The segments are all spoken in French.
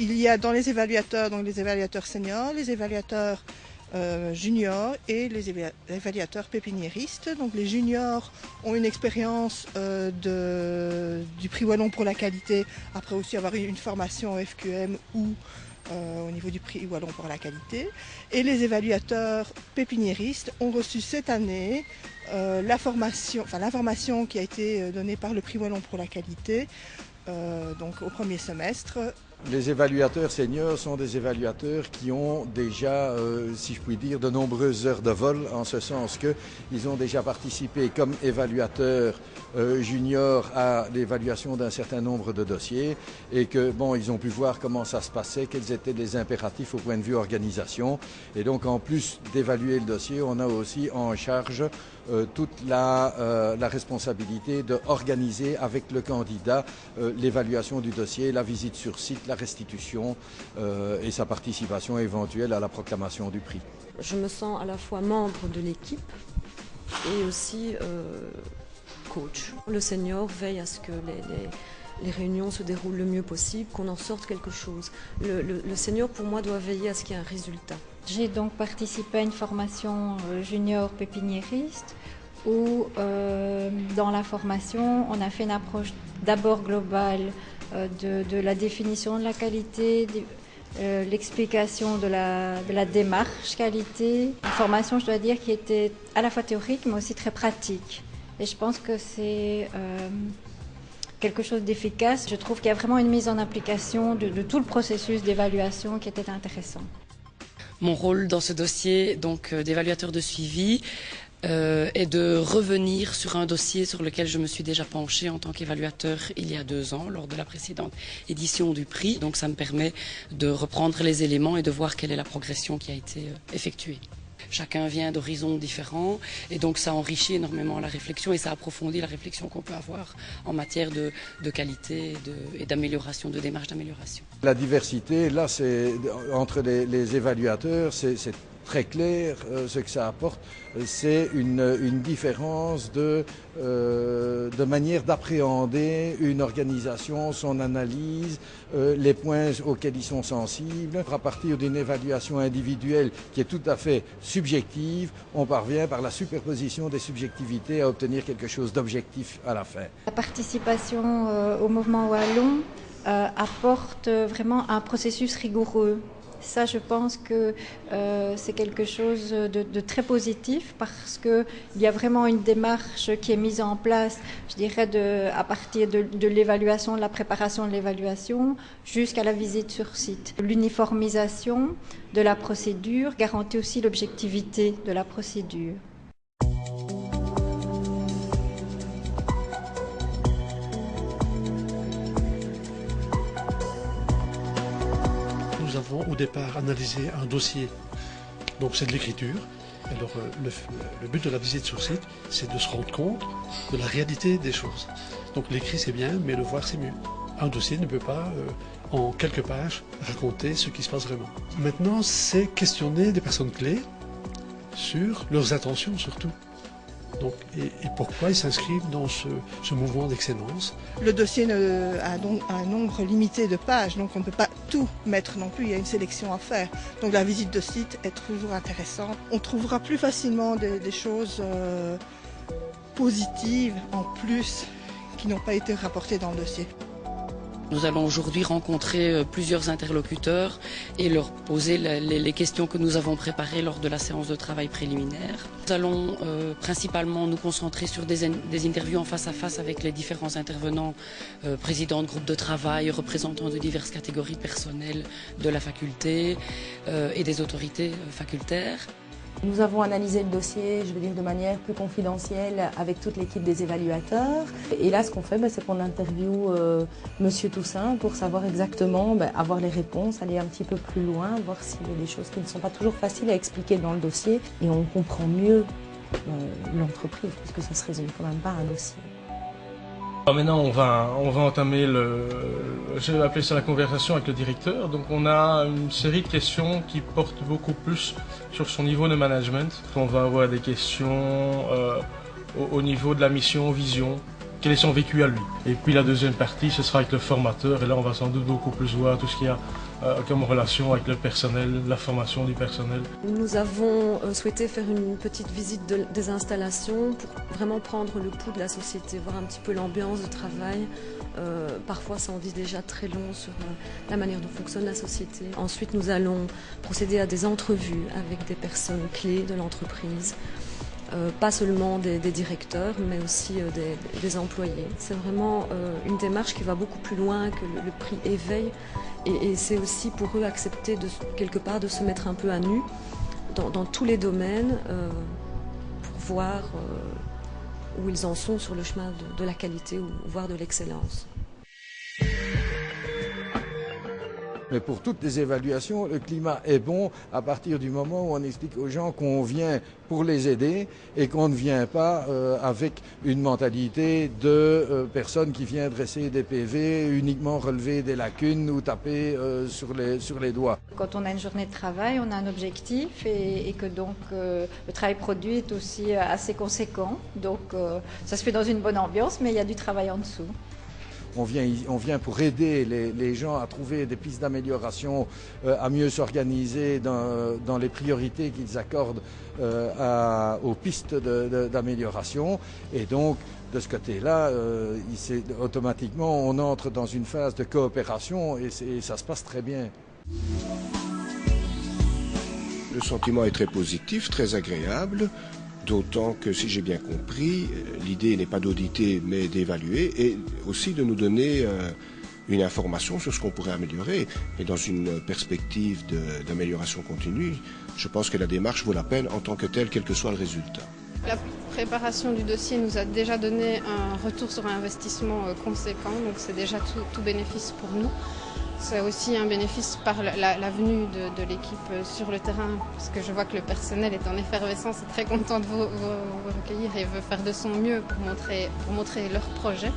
Il y a dans les évaluateurs, donc les évaluateurs seniors, les évaluateurs juniors et les évaluateurs pépiniéristes. Donc les juniors ont une expérience du prix Wallon pour la qualité, après aussi avoir eu une formation au FQM ou au niveau du prix Wallon pour la qualité. Et les évaluateurs pépiniéristes ont reçu cette année l'information qui a été donnée par le prix Wallon pour la qualité, donc au premier semestre. Les évaluateurs seniors sont des évaluateurs qui ont déjà, si je puis dire, de nombreuses heures de vol, en ce sens qu'ils ont déjà participé comme évaluateurs juniors à l'évaluation d'un certain nombre de dossiers et que, bon, ils ont pu voir comment ça se passait, quels étaient les impératifs au point de vue organisation. Et donc, en plus d'évaluer le dossier, on a aussi en charge toute la responsabilité d'organiser avec le candidat l'évaluation du dossier, la visite sur site, la restitution et sa participation éventuelle à la proclamation du prix. Je me sens à la fois membre de l'équipe et aussi coach. Le senior veille à ce que les réunions se déroulent le mieux possible, qu'on en sorte quelque chose. Le senior, pour moi, doit veiller à ce qu'il y ait un résultat. J'ai donc participé à une formation junior pépiniériste où, dans la formation, on a fait une approche d'abord globale de la définition de la qualité, l'explication de la démarche qualité. Une formation, je dois dire, qui était à la fois théorique mais aussi très pratique. Et je pense que c'est quelque chose d'efficace. Je trouve qu'il y a vraiment une mise en application de tout le processus d'évaluation qui était intéressant. Mon rôle dans ce dossier donc d'évaluateur de suivi est de revenir sur un dossier sur lequel je me suis déjà penchée en tant qu'évaluateur il y a 2 ans, lors de la précédente édition du prix. Donc ça me permet de reprendre les éléments et de voir quelle est la progression qui a été effectuée. Chacun vient d'horizons différents et donc ça enrichit énormément la réflexion et ça approfondit la réflexion qu'on peut avoir en matière de qualité et d'amélioration, de démarche d'amélioration. La diversité, là, c'est entre les évaluateurs, c'est très clair. Ce que ça apporte, c'est une différence de manière d'appréhender une organisation, son analyse, les points auxquels ils sont sensibles. À partir d'une évaluation individuelle qui est tout à fait subjective, on parvient par la superposition des subjectivités à obtenir quelque chose d'objectif à la fin. La participation au mouvement Wallon apporte vraiment un processus rigoureux. Ça, je pense que c'est quelque chose de très positif parce qu'il y a vraiment une démarche qui est mise en place, je dirais, à partir de l'évaluation, de la préparation de l'évaluation jusqu'à la visite sur site. L'uniformisation de la procédure garantit aussi l'objectivité de la procédure. Nous avons au départ analysé un dossier, donc c'est de l'écriture. Alors le but de la visite sur site, c'est de se rendre compte de la réalité des choses. Donc l'écrit c'est bien, mais le voir c'est mieux. Un dossier ne peut pas, en quelques pages, raconter ce qui se passe vraiment. Maintenant, c'est questionner des personnes clés sur leurs intentions surtout. Donc, et pourquoi ils s'inscrivent dans ce mouvement d'excellence. Le dossier a donc un nombre limité de pages, donc on ne peut pas tout mettre non plus, il y a une sélection à faire. Donc la visite de site est toujours intéressante. On trouvera plus facilement des choses positives en plus qui n'ont pas été rapportées dans le dossier. Nous allons aujourd'hui rencontrer plusieurs interlocuteurs et leur poser les questions que nous avons préparées lors de la séance de travail préliminaire. Nous allons principalement nous concentrer sur des interviews en face à face avec les différents intervenants, présidents de groupes de travail, représentants de diverses catégories de personnel de la faculté et des autorités facultaires. Nous avons analysé le dossier, je veux dire, de manière plus confidentielle avec toute l'équipe des évaluateurs. Et là, ce qu'on fait, c'est qu'on interviewe Monsieur Toussaint pour savoir exactement, avoir les réponses, aller un petit peu plus loin, voir s'il y a des choses qui ne sont pas toujours faciles à expliquer dans le dossier. Et on comprend mieux l'entreprise, puisque ça ne se résume quand même pas à un dossier. Maintenant, on va entamer je vais appeler ça la conversation avec le directeur. Donc, on a une série de questions qui portent beaucoup plus sur son niveau de management. On va avoir des questions au niveau de la mission, vision, quel est son vécu à lui. Et puis la deuxième partie, ce sera avec le formateur, et là on va sans doute beaucoup plus voir tout ce qu'il y a comme relation avec le personnel, la formation du personnel. Nous avons souhaité faire une petite visite des installations pour vraiment prendre le pouls de la société, voir un petit peu l'ambiance de travail. Parfois ça en dit déjà très long sur la manière dont fonctionne la société. Ensuite nous allons procéder à des entrevues avec des personnes clés de l'entreprise. Pas seulement des directeurs, mais aussi des employés. C'est vraiment une démarche qui va beaucoup plus loin que le prix éveil. Et c'est aussi pour eux accepter quelque part de se mettre un peu à nu dans tous les domaines pour voir où ils en sont sur le chemin de la qualité ou voire de l'excellence. Mais pour toutes les évaluations, le climat est bon à partir du moment où on explique aux gens qu'on vient pour les aider et qu'on ne vient pas avec une mentalité de personnes qui viennent dresser des PV, uniquement relever des lacunes ou taper sur les doigts. Quand on a une journée de travail, on a un objectif et que donc le travail produit est aussi assez conséquent. Donc ça se fait dans une bonne ambiance, mais il y a du travail en dessous. On vient pour aider les gens à trouver des pistes d'amélioration, à mieux s'organiser dans les priorités qu'ils accordent aux pistes d'amélioration. Et donc, de ce côté-là, automatiquement, on entre dans une phase de coopération et ça se passe très bien. Le sentiment est très positif, très agréable. D'autant que, si j'ai bien compris, l'idée n'est pas d'auditer, mais d'évaluer et aussi de nous donner une information sur ce qu'on pourrait améliorer. Et dans une perspective d'amélioration continue, je pense que la démarche vaut la peine en tant que telle, quel que soit le résultat. La préparation du dossier nous a déjà donné un retour sur investissement conséquent, donc c'est déjà tout bénéfice pour nous. C'est aussi un bénéfice par la venue de l'équipe sur le terrain, parce que je vois que le personnel est en effervescence, est très content de vous recueillir et veut faire de son mieux pour montrer leur projet.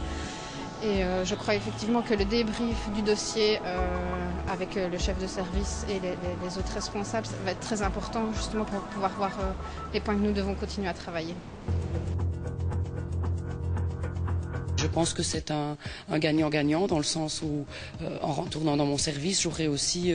Et je crois effectivement que le débrief du dossier avec le chef de service et les autres responsables ça va être très important justement pour pouvoir voir les points que nous devons continuer à travailler. Je pense que c'est un gagnant-gagnant dans le sens où, en retournant dans mon service, j'aurais aussi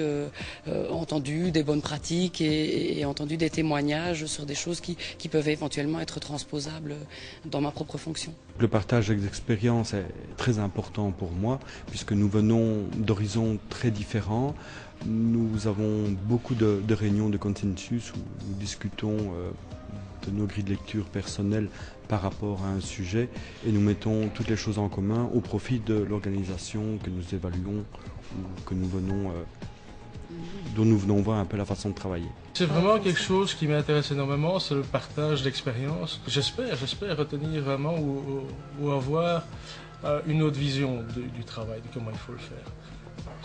entendu des bonnes pratiques et entendu des témoignages sur des choses qui peuvent éventuellement être transposables dans ma propre fonction. Le partage d'expériences est très important pour moi puisque nous venons d'horizons très différents. Nous avons beaucoup de réunions de consensus où nous discutons de nos grilles de lecture personnelles par rapport à un sujet et nous mettons toutes les choses en commun au profit de l'organisation que nous évaluons ou que nous venons, dont nous venons voir un peu la façon de travailler. C'est vraiment quelque chose qui m'intéresse énormément, c'est le partage d'expérience. J'espère retenir vraiment ou avoir une autre vision du travail, de comment il faut le faire.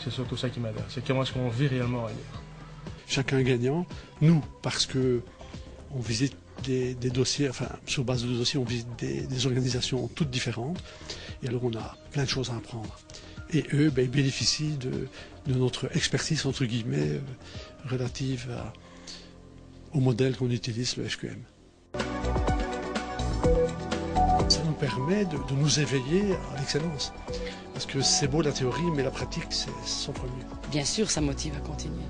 C'est surtout ça qui m'intéresse, c'est comment est-ce qu'on vit réellement ailleurs. Chacun gagnant, nous, parce que on visite des dossiers, enfin sur base de dossiers, on visite des organisations toutes différentes et alors on a plein de choses à apprendre. Et eux, ils bénéficient de notre expertise, entre guillemets, relative au modèle qu'on utilise, le SQM. Ça nous permet de nous éveiller à l'excellence. Parce que c'est beau la théorie, mais la pratique, c'est son premier. Bien sûr, ça motive à continuer.